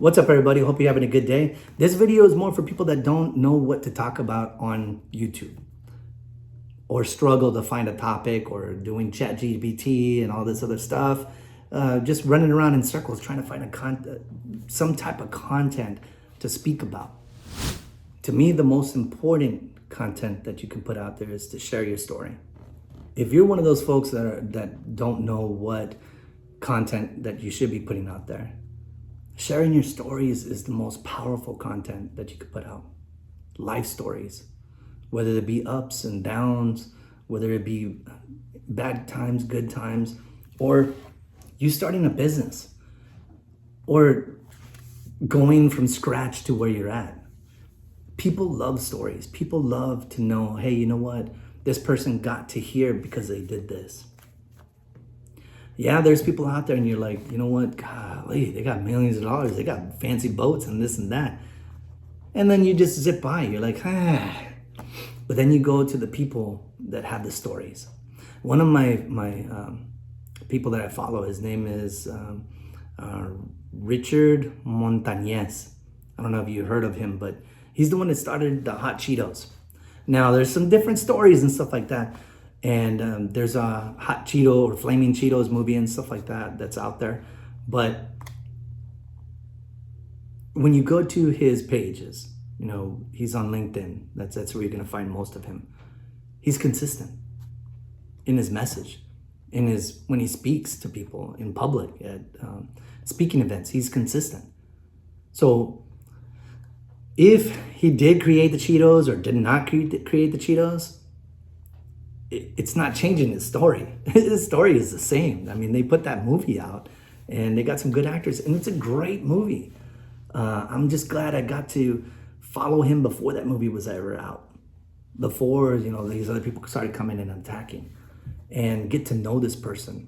What's up, everybody? Hope you're having a good day. This video is more for people that don't know what to talk about on YouTube or struggle to find a topic or doing ChatGPT and all this other stuff. Just running around in circles trying to find some type of content to speak about. To me, the most important content that you can put out there is to share your story. If you're one of those folks that don't know what content that you should be putting out there, sharing your stories is the most powerful content that you could put out. Life stories, whether it be ups and downs, whether it be bad times, good times, or you starting a business, or going from scratch to where you're at. People love stories. People love to know, hey, you know what? This person got to here because they did this. Yeah, there's people out there and you're like, you know what, golly, they got millions of dollars, they got fancy boats and this and that. And then you just zip by, you're like, But then you go to the people that have the stories. One of my people that I follow, his name is Richard Montañez. I don't know if you heard of him, but he's the one that started the Hot Cheetos. Now, there's some different stories and stuff like that. And there's a Hot Cheeto or Flaming Cheetos movie and stuff like that that's out there. But when you go to his pages, you know, he's on LinkedIn. That's where you're going to find most of him. He's consistent in his message, when he speaks to people in public at speaking events. He's consistent. So if he did create the Cheetos or did not create the Cheetos, it's not changing his story. His story is the same. I mean, they put that movie out and they got some good actors and it's a great movie. I'm just glad I got to follow him before that movie was ever out. Before, you know, these other people started coming in and attacking, and get to know this person.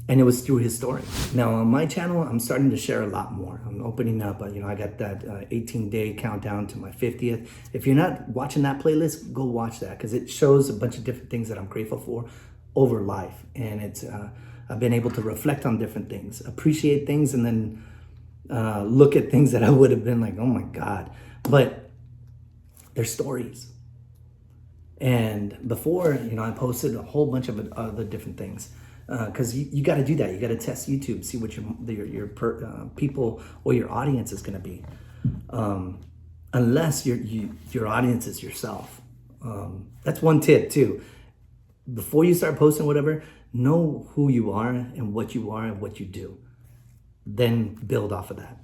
And it was through his story. Now on my channel, I'm starting to share a lot more. I'm opening up, I got that 18-day countdown to my 50th. If you're not watching that playlist, go watch that, because it shows a bunch of different things that I'm grateful for over life. And it's I've been able to reflect on different things, appreciate things, and then look at things that I would have been like, oh my God. But they're stories. And before, I posted a whole bunch of other different things. Because you got to do that. You got to test YouTube, see what your people or your audience is going to be. Unless your audience is yourself. That's one tip too. Before you start posting whatever, know who you are and what you do. Then build off of that.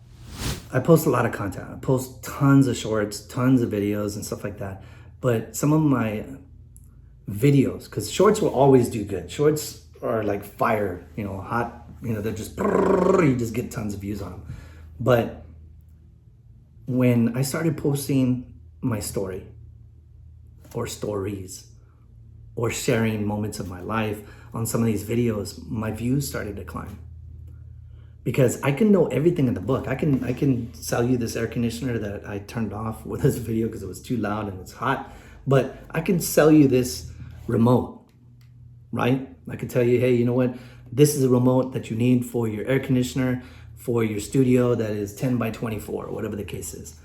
I post a lot of content. I post tons of shorts, tons of videos and stuff like that. But some of my videos, because shorts will always do good. Shorts are like fire, hot, they're just, you just get tons of views on them. But when I started posting my story or stories or sharing moments of my life on some of these videos, my views started to climb. Because I can know everything in the book. I can sell you this air conditioner that I turned off with this video because it was too loud and it's hot. But I can sell you this remote, right? I could tell you, hey, you know what? This is a remote that you need for your air conditioner, for your studio that is 10 by 24, or whatever the case is.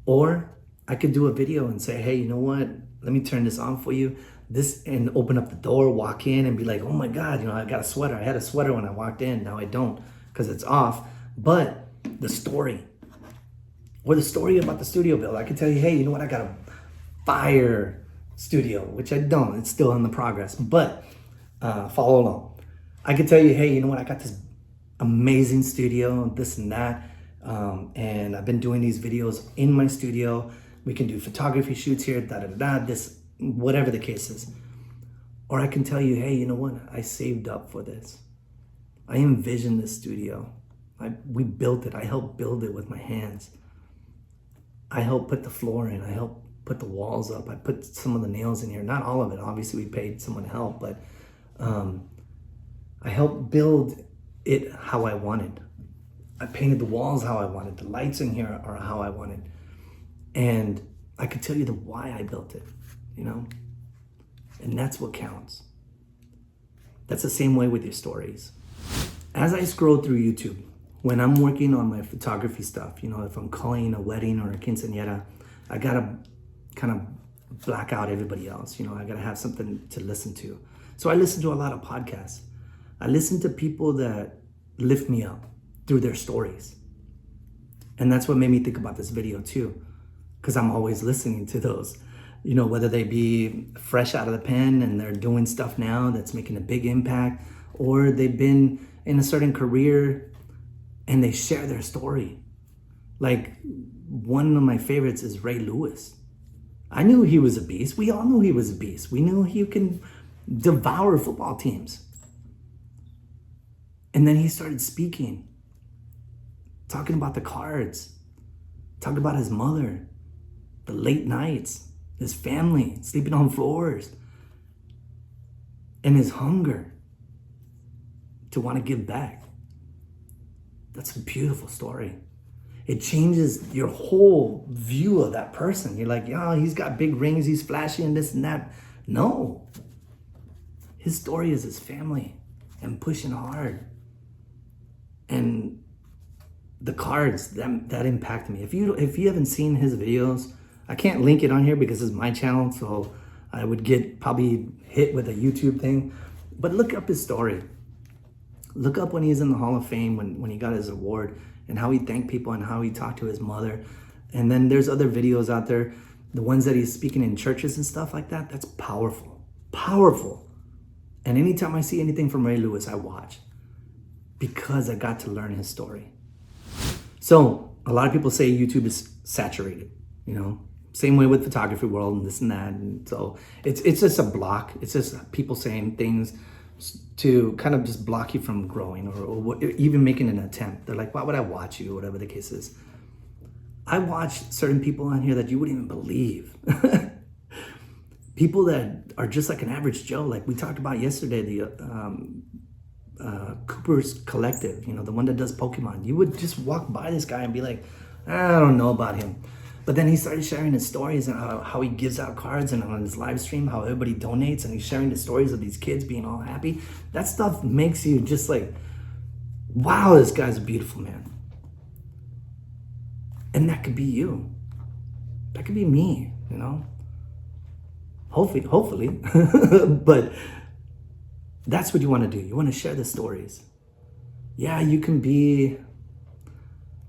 Or I could do a video and say, hey, you know what? Let me turn this on for you. And open up the door, walk in and be like, oh my God, I got a sweater. I had a sweater when I walked in. Now I don't because it's off. But the story, or the story about the studio build. I could tell you, hey, you know what? I got a fire studio, which I don't. It's still in the progress. But follow along. I could tell you, hey, you know what? I got this amazing studio, this and that. And I've been doing these videos in my studio. We can do photography shoots here, this, whatever the case is. Or I can tell you, hey, you know what? I saved up for this. I envisioned this studio. We built it. I helped build it with my hands. I helped put the floor in. I helped put the walls up. I put some of the nails in here. Not all of it. Obviously, we paid someone to help, but I helped build it how I wanted. I painted the walls how I wanted. The lights in here are how I wanted. And I could tell you the why I built it, And that's what counts. That's the same way with your stories. As I scroll through YouTube, when I'm working on my photography stuff, you know, if I'm calling a wedding or a quinceañera, I gotta kind of black out everybody else. You know, I gotta have something to listen to. So I listen to a lot of podcasts. I listen to people that lift me up through their stories. And that's what made me think about this video too, because I'm always listening to those, you know, whether they be fresh out of the pen and they're doing stuff now that's making a big impact, or they've been in a certain career and they share their story. Like one of my favorites is Ray Lewis. I knew he was a beast. We all knew he was a beast. We knew he can devour football teams. And then he started speaking, talking about the cards, talking about his mother, the late nights, his family, sleeping on floors, and his hunger to want to give back. That's a beautiful story. It changes your whole view of that person. You're like, yeah, he's got big rings, he's flashy and this and that. No. His story is his family and pushing hard. And the cards, that impacted me. If you haven't seen his videos, I can't link it on here because it's my channel, so I would get probably hit with a YouTube thing. But look up his story. Look up when he's in the Hall of Fame, when he got his award, and how he thanked people and how he talked to his mother. And then there's other videos out there, the ones that he's speaking in churches and stuff like that. That's powerful, powerful. And anytime I see anything from Ray Lewis, I watch because I got to learn his story. So a lot of people say YouTube is saturated, you know, same way with photography world and this and that. And so it's just a block. It's just people saying things to kind of just block you from growing or even making an attempt. They're like, why would I watch you? Whatever the case is. I watch certain people on here that you wouldn't even believe. People that are just like an average Joe. Like we talked about yesterday, the Cooper's Collective, you know, the one that does Pokemon. You would just walk by this guy and be like, I don't know about him. But then he started sharing his stories and how he gives out cards, and on his live stream, how everybody donates, and he's sharing the stories of these kids being all happy. That stuff makes you just like, wow, this guy's a beautiful man. And that could be you. That could be me, you know? Hopefully. But that's what you want to do. You want to share the stories. Yeah, you can be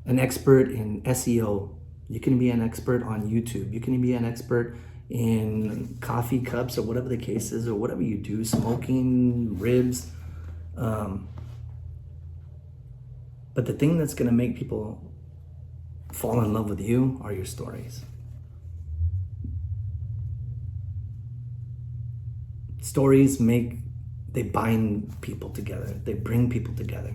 an expert in SEO. You can be an expert on YouTube. You can be an expert in coffee cups or whatever the case is, or whatever you do, smoking, ribs. But the thing that's going to make people fall in love with you are your stories. Stories they bind people together. They bring people together.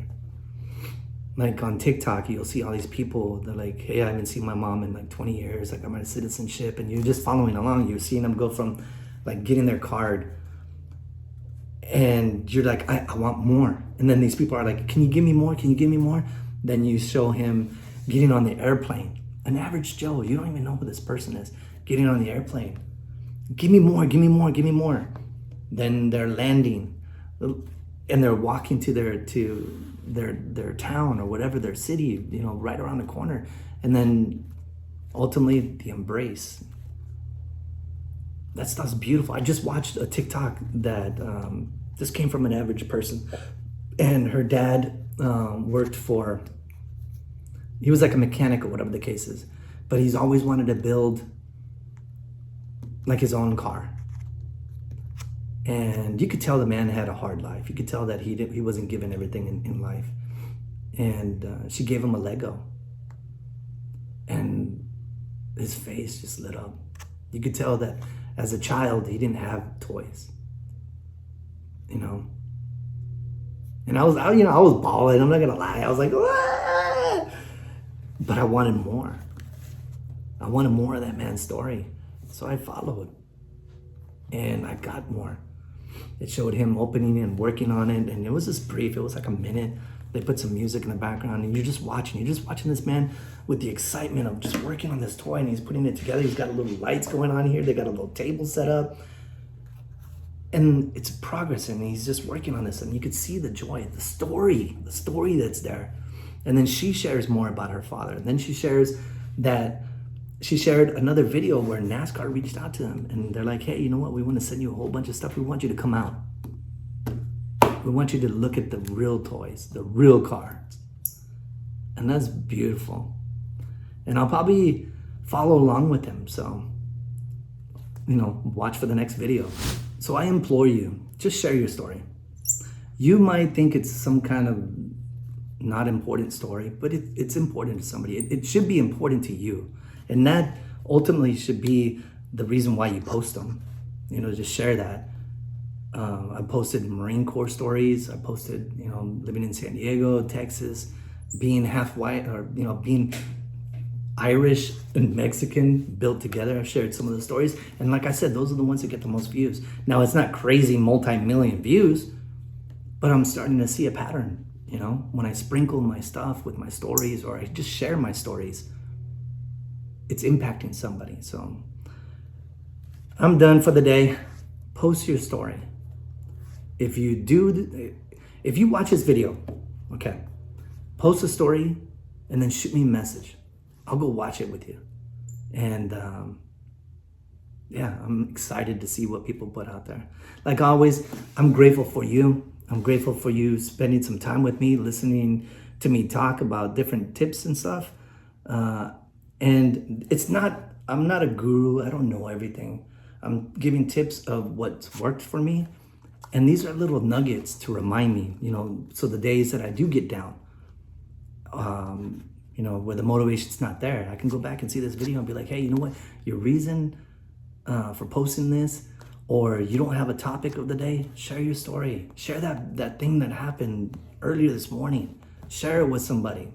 Like on TikTok, you'll see all these people, they're like, hey, I haven't seen my mom in like 20 years. I got my citizenship. And you're just following along. You're seeing them go from like getting their card. And you're like, I want more. And then these people are like, can you give me more? Can you give me more? Then you show him getting on the airplane. An average Joe, you don't even know who this person is, getting on the airplane. Give me more, give me more, give me more. Then they're landing and they're walking to their town or whatever, their city, you know, right around the corner. And then ultimately the embrace. That stuff's beautiful. I just watched a TikTok that this came from an average person, and her dad worked for, he was like a mechanic or whatever the case is, but he's always wanted to build like his own car. And you could tell the man had a hard life. You could tell that he wasn't given everything in life. And she gave him a Lego. And his face just lit up. You could tell that as a child, he didn't have toys. You know? And I was bawling. I'm not gonna lie. I was like, ah! But I wanted more. I wanted more of that man's story. So I followed. And I got more. It showed him opening and working on it, and it was just brief. It was like a minute. They put some music in the background, and you're just watching this man with the excitement of just working on this toy, and he's putting it together. He's got a little lights going on here. They got a little table set up, and it's progress, and he's just working on this, and you could see the joy, the story that's there. And then she shares more about her father. And then she shares that she shared another video where NASCAR reached out to them and they're like, hey, you know what? We want to send you a whole bunch of stuff. We want you to come out. We want you to look at the real toys, the real cars. And that's beautiful. And I'll probably follow along with them. So, watch for the next video. So I implore you, just share your story. You might think it's some kind of not important story, but it's important to somebody. It should be important to you. And that ultimately should be the reason why you post them. Just share that. I posted Marine Corps stories. I posted, living in San Diego, Texas, being half white, or, being Irish and Mexican built together. I've shared some of the stories. And like I said, those are the ones that get the most views. Now, it's not crazy multi-million views, but I'm starting to see a pattern, when I sprinkle my stuff with my stories, or I just share my stories, it's impacting somebody. So I'm done for the day. Post your story. If you watch this video, okay, post a story and then shoot me a message. I'll go watch it with you. And I'm excited to see what people put out there. Like always, I'm grateful for you. I'm grateful for you spending some time with me, listening to me talk about different tips and stuff. And I'm not a guru. I don't know everything. I'm giving tips of what's worked for me. And these are little nuggets to remind me, so the days that I do get down, where the motivation's not there, I can go back and see this video and be like, hey, you know what? Your reason for posting this, or you don't have a topic of the day, share your story. Share that thing that happened earlier this morning. Share it with somebody.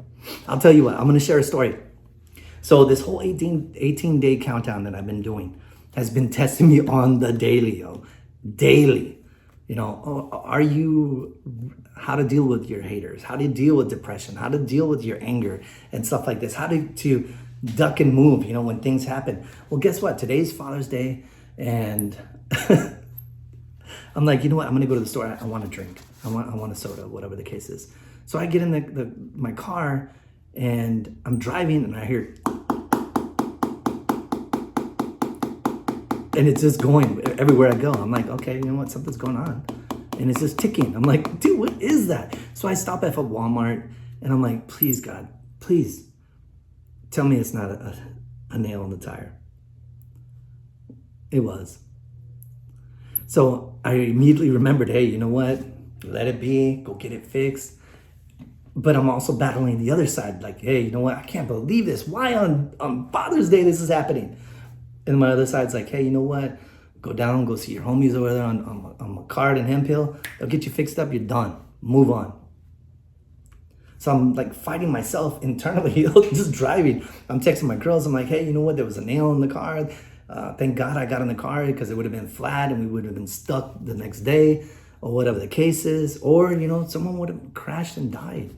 I'll tell you what, I'm going to share a story. So this whole 18-day countdown that I've been doing has been testing me on the daily, daily. How to deal with your haters, how to deal with depression, how to deal with your anger and stuff like this, how to duck and move, when things happen. Well, guess what? Today's Father's Day, and I'm like, you know what? I'm going to go to the store. I want a drink. I want a soda, whatever the case is. So I get in my car, and I'm driving, and I hear, and it's just going everywhere I go. I'm like, okay, you know what? Something's going on. And it's just ticking. I'm like, dude, what is that? So I stop at a Walmart, and I'm like, please, God, please tell me it's not a nail in the tire. It was. So I immediately remembered, hey, you know what? Let it be. Go get it fixed. But I'm also battling the other side. Like, hey, you know what? I can't believe this. Why on Father's Day this is happening? And my other side's like, hey, you know what? Go down, go see your homies over there on McCard and Hemphill. They'll get you fixed up. You're done. Move on. So I'm like fighting myself internally, just driving. I'm texting my girls. I'm like, hey, you know what? There was a nail in the car. Thank God I got in the car, because it would have been flat and we would have been stuck the next day, or whatever the case is. Or, someone would have crashed and died.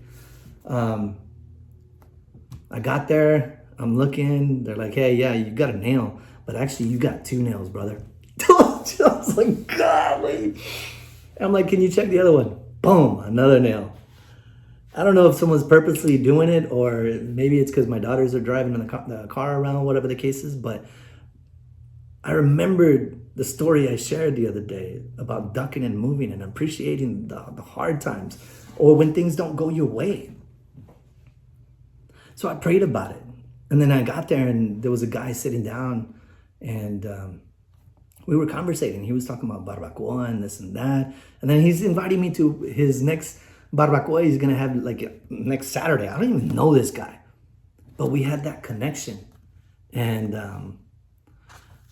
I got there. I'm looking. They're like, hey, yeah, you got a nail. But actually, you got 2 nails, brother. I was like, golly. I'm like, can you check the other one? Boom, another nail. I don't know if someone's purposely doing it, or maybe it's because my daughters are driving the car around, whatever the case is. But I remembered the story I shared the other day about ducking and moving and appreciating the hard times, or when things don't go your way. So I prayed about it. And then I got there, and there was a guy sitting down, and we were conversating. He was talking about barbacoa and this and that. And then he's inviting me to his next barbacoa he's going to have next Saturday. I don't even know this guy. But we had that connection. And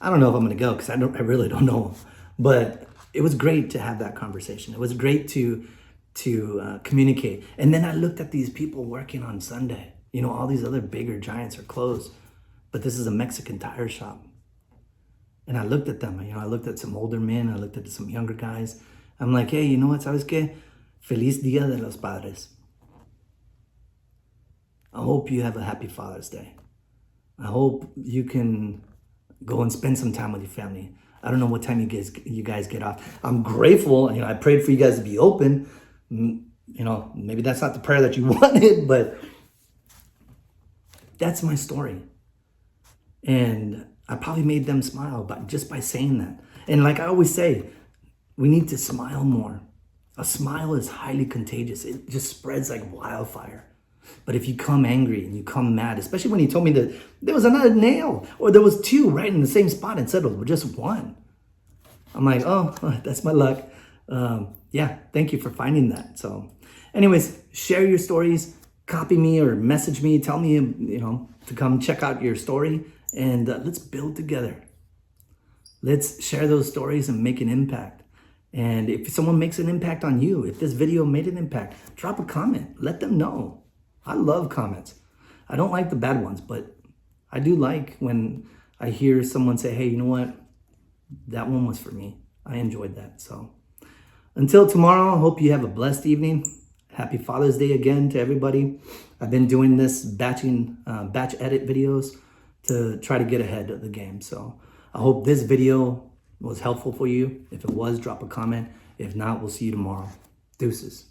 I don't know if I'm going to go, because I really don't know him. But it was great to have that conversation. It was great to communicate. And then I looked at these people working on Sunday. All these other bigger giants are closed. But this is a Mexican tire shop. And I looked at them. I looked at some older men. I looked at some younger guys. I'm like, hey, you know what? ¿Sabes qué? Feliz Dia de los Padres. I hope you have a happy Father's Day. I hope you can go and spend some time with your family. I don't know what time you guys get off. I'm grateful. I prayed for you guys to be open. maybe that's not the prayer that you wanted, but that's my story. And I probably made them smile just by saying that. And like I always say, we need to smile more. A smile is highly contagious. It just spreads like wildfire. But if you come angry and you come mad, especially when he told me that there was another nail or there was two right in the same spot instead of just one, I'm like, oh, that's my luck. Yeah, thank you for finding that. So anyways, share your stories, copy me or message me, tell me, to come check out your story, and let's build together. Let's share those stories and make an impact. And if someone makes an impact on you, if this video made an impact, drop a comment, let them know. I love comments. I don't like the bad ones, but I do like when I hear someone say, hey, you know what? That one was for me. I enjoyed that. So until tomorrow, I hope you have a blessed evening. Happy Father's Day again to everybody. I've been doing this batch edit videos to try to get ahead of the game. So I hope this video was helpful for you. If it was, drop a comment. If not, we'll see you tomorrow. Deuces.